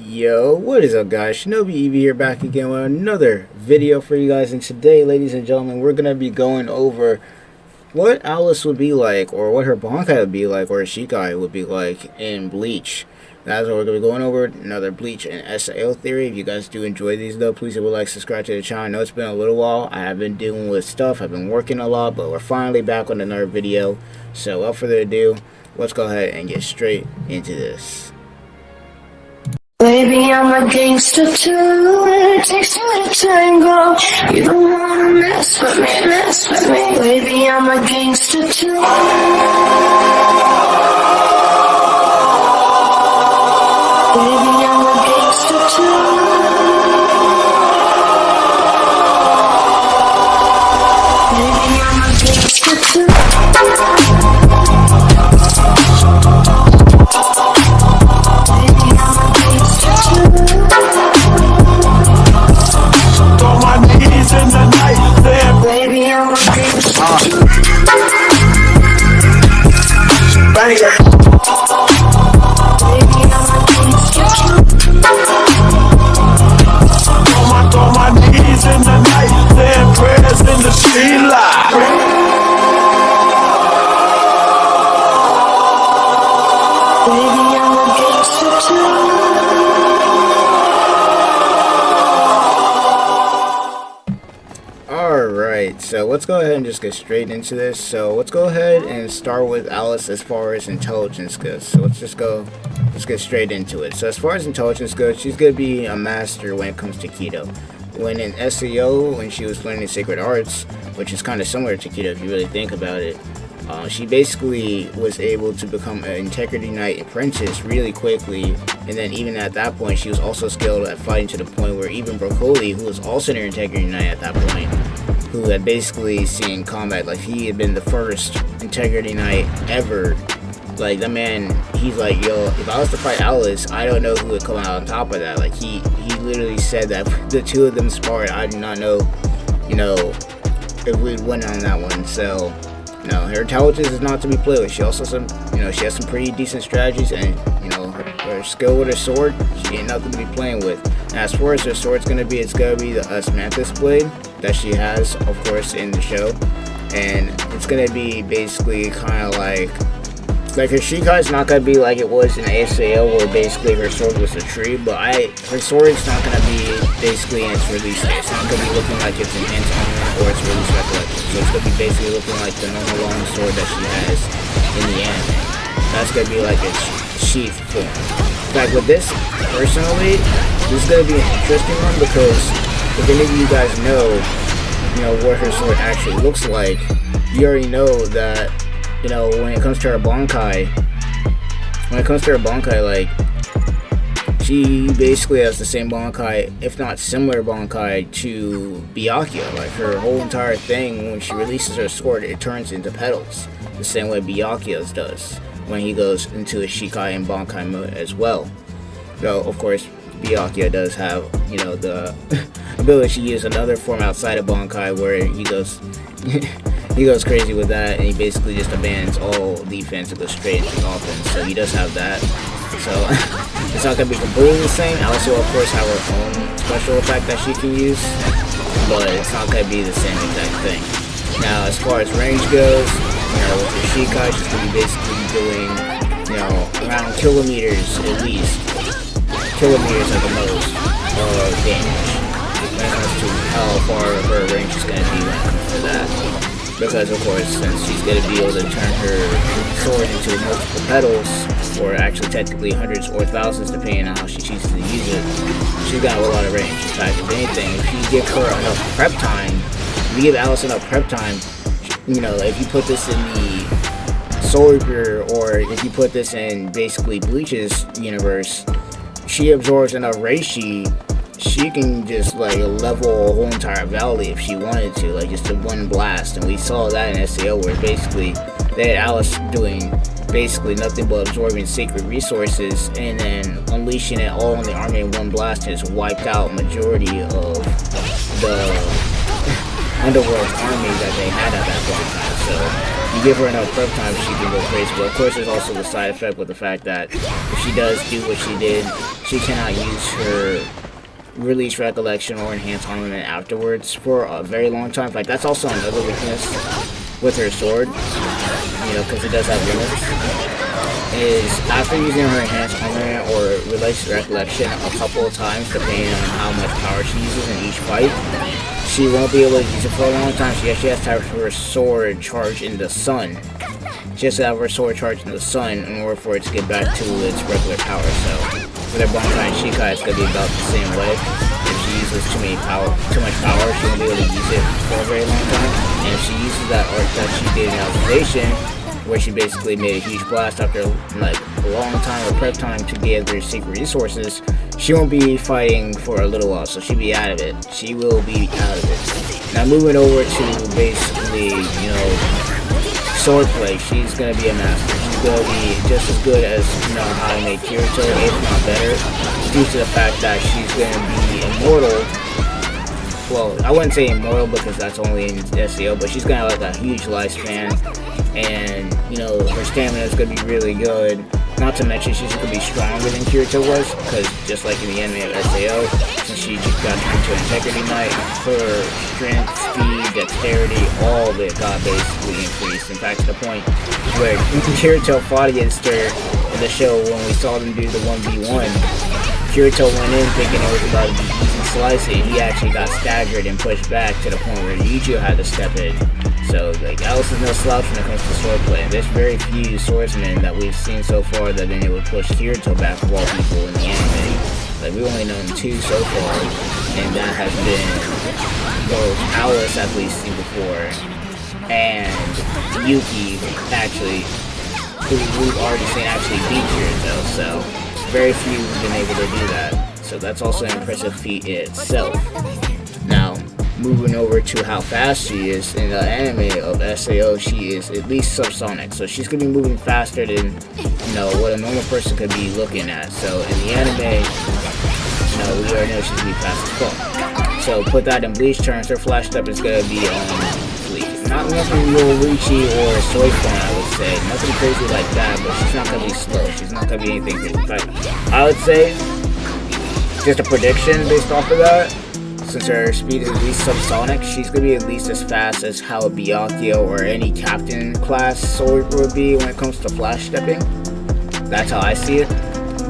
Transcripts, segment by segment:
Yo, what is up guys? ShinobiEevee here, back again with another video for you guys, and today, ladies and gentlemen, we're going to be going over what Alice would be like, or what her Bankai would be like, or her Shikai would be like in Bleach. That's what we're going to be going over, another Bleach and SAO theory. If you guys do enjoy these though, please hit a like, subscribe to the channel. I know it's been a little while, I have been dealing with stuff, I've been working a lot, but we're finally back with another video. So without further ado, let's go ahead and get straight into this. Baby, I'm a gangster too, and it takes two to tango. You don't wanna mess with me. Baby, I'm a gangster too. Baby, I'm a gangster too. Baby, I'm a gangster too. Alright, so let's go ahead and just get straight into this. So let's go ahead and start with Alice as far as intelligence goes. So let's get straight into it. So as far as intelligence goes, she's going to be a master when it comes to Keto. When in SAO, when she was learning sacred arts, which is kind of similar to Keto if you really think about it, she basically was able to become an Integrity Knight apprentice really quickly, and then even at that point she was also skilled at fighting to the point where even Broccoli, who was also an Integrity Knight at that point, who had basically seen combat, like he had been the first Integrity Knight ever. Like that man, he's like, yo, if I was to fight Alice, I don't know who would come out on top of that. Like he literally said that the two of them sparred, I do not know, if we'd win on that one. So no, her intelligence is not to be played with. She also she has some pretty decent strategies, and her skill with her sword, she ain't nothing to be playing with. And as far as her sword's gonna be, it's gonna be the Osmanthus blade that she has, of course, in the show, and it's gonna be basically kind of like her Shikai is not gonna be like it was in SAO, where basically her sword was a tree, but her sword's not gonna be basically in its release date. It's not gonna be looking like it's enhanced armor or its release recollection. So it's gonna be basically looking like the normal long sword that she has in the anime. That's gonna be like its sheath form. In fact, with this, personally, this is gonna be an interesting one, because if any of you guys know, what her sword actually looks like, you already know that, when it comes to her Bankai, like, she basically has the same Bankai, if not similar Bankai, to Byakuya. Like, her whole entire thing, when she releases her sword, it turns into petals, the same way Byakuya's does when he goes into his Shikai and Bankai mode as well. Though, of course, Byakuya does have, the ability to use another form outside of Bankai, where he goes he goes crazy with that, and he basically just abandons all defense and goes straight into offense. So he does have that. So it's not gonna be completely the same. Alice will, of course, have her own special attack that she can use, but it's not gonna be the same exact thing. Now, as far as range goes, with her Shikai, she's gonna be basically doing, around kilometers at least. Kilometers at the most of damage when it comes to how far her range is going to be when it comes to that. Because, of course, since she's going to be able to turn her sword into multiple petals, or actually technically hundreds or thousands depending on how she chooses to use it, she's got a lot of range. In fact, if anything, if you give her enough prep time, if you give Alice enough prep time, if you put this in the Solar Gear, or if you put this in basically Bleach's universe, she absorbs enough reishi, she can just like level a whole entire valley if she wanted to, like just in one blast. And we saw that in SAO, where basically they had Alice doing basically nothing but absorbing sacred resources and then unleashing it all on the army in one blast, and just wiped out majority of the Underworld's army that they had at that point. So you give her enough prep time, she can go crazy. But of course, there's also the side effect with the fact that if she does do what she did, she cannot use her release recollection or enhance armament afterwards for a very long time. In fact, that's also another weakness with her sword, you know, because it does have limits, is after using her enhanced armament or release recollection a couple of times, depending on how much power she uses in each fight, she won't be able to use it for a long time. She actually has to have her sword charge in the sun. She has to have her sword charge in the sun in order for it to get back to its regular power. So with her Bankai and Shikai, it's gonna be about the same way. If she uses too much power, she won't be able to use it for a very long time. And if she uses that art that she did in Observation, where she basically made a huge blast after like a long time of prep time to gather secret resources, she won't be fighting for a little while, so she'll be out of it. She will be out of it. Now moving over to basically, you know, Swordplay, she's gonna be a master. She's gonna be just as good as, you know, how I made Kirito, if not better, due to the fact that she's gonna be immortal. Well, I wouldn't say immortal because that's only in SEO, but she's gonna have like a huge lifespan, and you know, her stamina is gonna be really good. Not to mention she's gonna be stronger than Kirito was, because just like in the anime of SAO, since she just got into Integrity Knight, her strength, speed, dexterity, all of it got basically increased. In fact, to the point where Kirito fought against her in the show when we saw them do the 1v1, Kirito went in thinking it was about to be easy slicing. He actually got staggered and pushed back to the point where Yuju had to step in. So, like, Alice is no slouch when it comes to swordplay. And there's very few swordsmen that we've seen so far that have been able to push Kirito back of all people in the anime. Like, we've only known 2 so far, and that has been both Alice, as we've seen before, and Yuki, actually, who we've already seen actually beat Kirito. So, very few have been able to do that. So, that's also an impressive feat in itself. Now, moving over to how fast she is, in the anime of SAO, she is at least subsonic. So she's going to be moving faster than, you know, what a normal person could be looking at. So in the anime, you know, we already know she's going to be fast as fuck. So put that in Bleach terms, her flash step is going to be on fleek. Not nothing real Richie or Soifon, I would say. Nothing crazy like that, but she's not going to be slow. She's not going to be anything crazy. In fact, I would say, just a prediction based off of that, since her speed is at least subsonic, she's going to be at least as fast as how a Byakuya or any captain class sword would be when it comes to flash stepping. That's how I see it,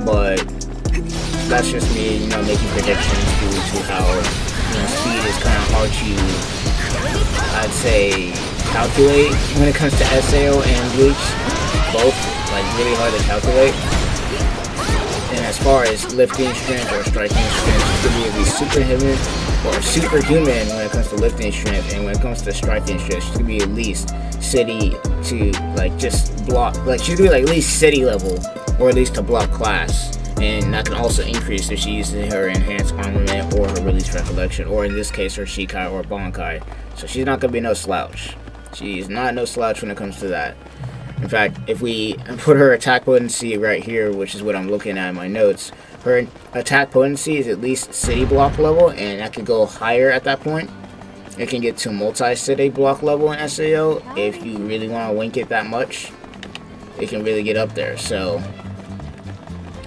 but that's just me, you know, making predictions due to how, you know, speed is kind of hard to, I'd say, calculate when it comes to SAO and Bleach. Both, like, really hard to calculate. And as far as lifting strength or striking strength, she's going to be at least superhuman when it comes to lifting strength, and when it comes to striking strength, she's going to be at least city to, like, just block, like, she's going to be like at least city level, or at least to block class. And that can also increase if she uses her enhanced armament or her release recollection, or in this case her Shikai or Bankai. So she's not going to be no slouch. She's not no slouch when it comes to that. In fact, if we put her attack potency right here, which is what I'm looking at in my notes, her attack potency is at least city block level, and that could go higher at that point. It can get to multi-city block level in SAO if you really want to wink it that much. It can really get up there, so,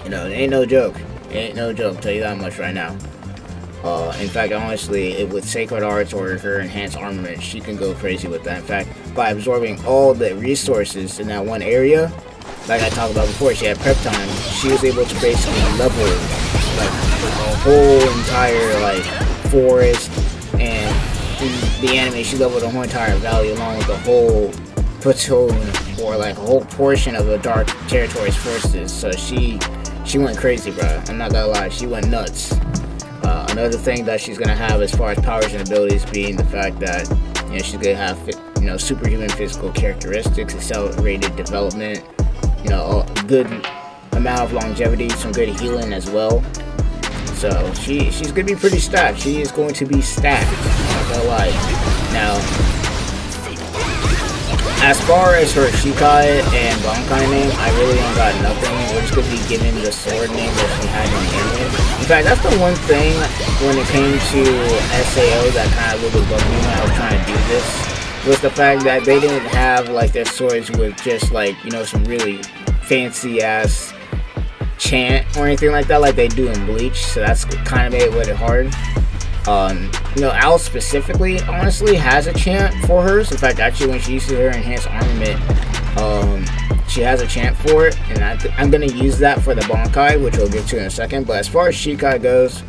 you know, it ain't no joke. It ain't no joke, I'll tell you that much right now. In fact, honestly, with Sacred Arts or her enhanced armament, she can go crazy with that. In fact, by absorbing all the resources in that one area, like I talked about before, she had prep time, she was able to basically level, like, a whole entire, like, forest, and in the anime, she leveled the whole entire valley along with the whole platoon, or, like, a whole portion of the Dark Territory's forces. So she went crazy, bro. I'm not gonna lie, she went nuts. Another thing that she's gonna have as far as powers and abilities being the fact that, you know, she's gonna have, you know, superhuman physical characteristics, accelerated development, you know, a good amount of longevity, some good healing as well. So she's gonna be pretty stacked. She is going to be stacked. I'm not gonna lie. Now, as far as her Shikai and Bankai name, I really don't got nothing. We're just gonna be given the sword name that she had in the anime. In fact, that's the one thing when it came to SAO that kind of really bugged me when I was trying to do this. was the fact that they didn't have like their swords with just like, you know, some really fancy ass chant or anything like that like they do in Bleach. So that's kind of made it hard. You know, Alice specifically honestly has a chant for hers. In fact, actually when she uses her enhanced armament, she has a chant for it, and I'm gonna use that for the Bankai, which we'll get to in a second. But as far as Shikai goes,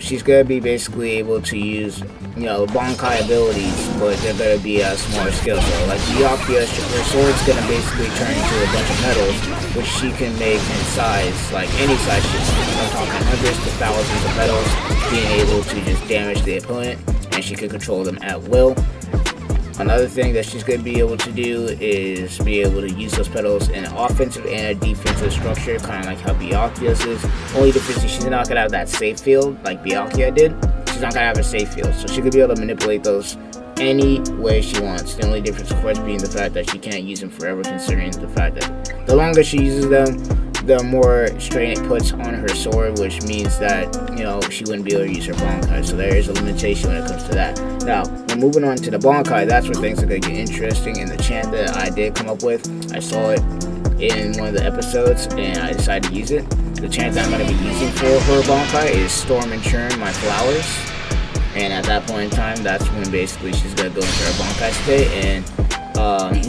she's gonna be basically able to use, you know, Bankai abilities, but they're gonna be a smaller scale. So like Byakuya, her sword's gonna basically turn into a bunch of metals, which she can make in size, like any size she wants. I'm talking hundreds to thousands of metals, being able to just damage the opponent, and she can control them at will. Another thing that she's going to be able to do is be able to use those petals in an offensive and a defensive structure, kind of like how Byakuya's is. Only difference is she's not going to have that safe field like Byakuya did. She's not going to have a safe field, so she could be able to manipulate those any way she wants. The only difference, of course, being the fact that she can't use them forever, considering the fact that the longer she uses them, the more strain it puts on her sword, which means that, you know, she wouldn't be able to use her Bankai. So there is a limitation when it comes to that. Now, we're moving on to the Bankai. That's where things are going to get interesting. And the chant that I did come up with, I saw it in one of the episodes, and I decided to use it. The chant that I'm going to be using for her Bankai is Storm and Churn My Flowers. And at that point in time, that's when basically she's going to go into her Bankai state. And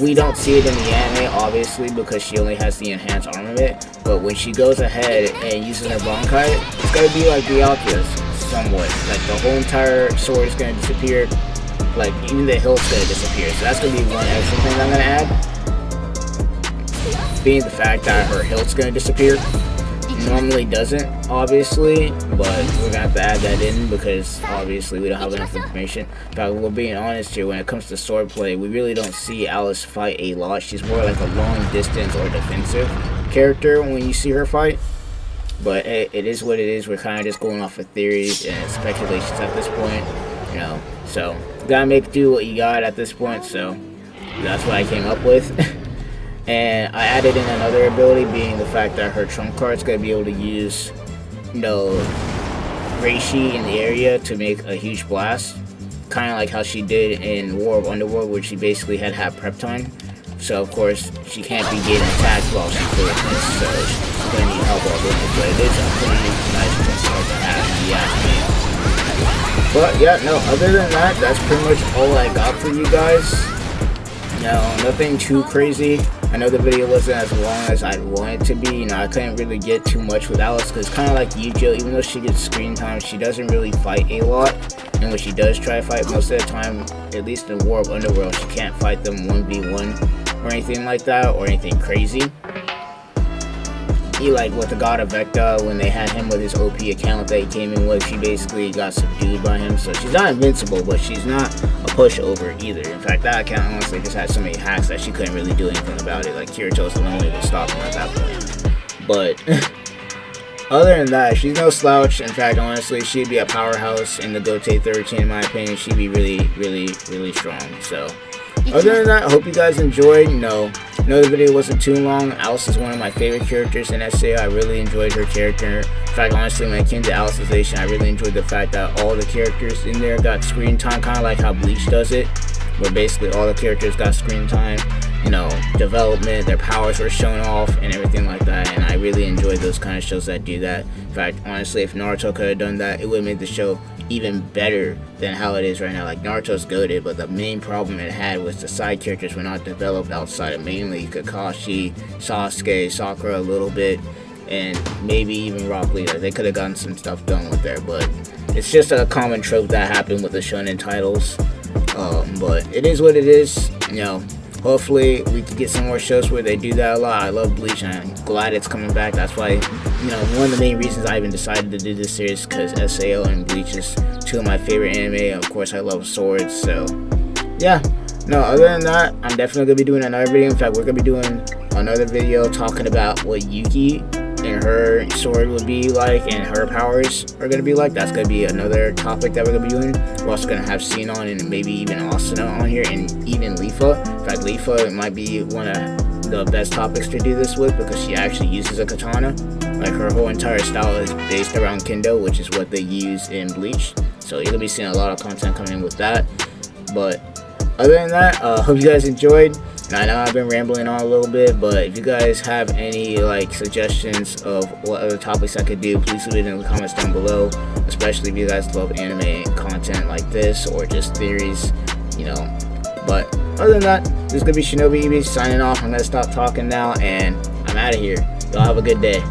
we don't see it in the anime, obviously, because she only has the enhanced armament. But when she goes ahead and uses her Bankai, it's going to be like Byakuya's somewhat. Like the whole entire sword is going to disappear. Like even the hilt's going to disappear. So that's going to be one extra thing I'm going to add. Being the fact that her hilt's going to disappear. Normally doesn't, obviously, but we're gonna have to add that in because obviously we don't have enough information. But we're being honest here, when it comes to swordplay, we really don't see Alice fight a lot. She's more like a long distance or defensive character when you see her fight. But it is what it is. We're kind of just going off of theories and speculations at this point, you know. So gotta make do what you got at this point. So that's what I came up with. And I added in another ability, being the fact that her trump card's gonna be able to use, you know, Reishi in the area to make a huge blast, kind of like how she did in War of Underworld, where she basically had half prep time. So of course she can't be getting attacked while she's doing this, so she's gonna need help while doing it. But it is a pretty nice trump card to have, yeah. But yeah, no. Other than that, that's pretty much all I got for you guys. No, nothing too crazy. I know the video wasn't as long as I'd want it to be. You know, I couldn't really get too much with Alice because kind of like Yujo, even though she gets screen time, she doesn't really fight a lot. And when she does try to fight, most of the time, at least in War of Underworld, she can't fight them 1v1 or anything like that or anything crazy. Like with the God of Vecta, when they had him with his OP account that he came in with, she basically got subdued by him. So she's not invincible, but she's not a pushover either. In fact, that account honestly just had so many hacks that she couldn't really do anything about it. Like Kirito's the only way to stop him at that point. But other than that, she's no slouch. In fact, honestly, she'd be a powerhouse in the Gote 13 in my opinion. She'd be really, really, really strong. So other than that, I hope you guys enjoyed. You know the video wasn't too long. Alice is one of my favorite characters in SAO. I really enjoyed her character. In fact, honestly, when it came to Alicization, I really enjoyed the fact that all the characters in there got screen time, kind of like how Bleach does it, where basically all the characters got screen time, you know, development, their powers were shown off, and everything like that. And I really enjoyed those kind of shows that do that. In fact, honestly, if Naruto could have done that, it would have made the show even better than how it is right now. Like, Naruto's goated, but the main problem it had was the side characters were not developed outside of mainly Kakashi, Sasuke, Sakura a little bit, and maybe even Rock Lee. They could have gotten some stuff done with there, but it's just a common trope that happened with the shonen titles. But it is what it is, you know. Hopefully we can get some more shows where they do that a lot. I love Bleach and I'm glad it's coming back. That's why, you know, one of the main reasons I even decided to do this series, because SAO and Bleach is two of my favorite anime. Of course I love swords, so yeah. No, other than that, I'm definitely going to be doing another video. In fact, we're going to be doing another video talking about what Yuki and her sword would be like and her powers are going to be like. That's going to be another topic that we're going to be doing. We're also going to have Sinon and maybe even Asuna on here, and even Leafa. In fact, Leafa might be one of the best topics to do this with because she actually uses a katana. Like, her whole entire style is based around kendo, which is what they use in Bleach. So you're going to be seeing a lot of content coming in with that. But other than that, hope you guys enjoyed. And I know I've been rambling on a little bit, but if you guys have any like suggestions of what other topics I could do, please leave it in the comments down below. Especially if you guys love anime content like this or just theories, you know. But other than that, this is gonna be ShinobiEevee signing off. I'm gonna stop talking now, and I'm out of here. Y'all have a good day.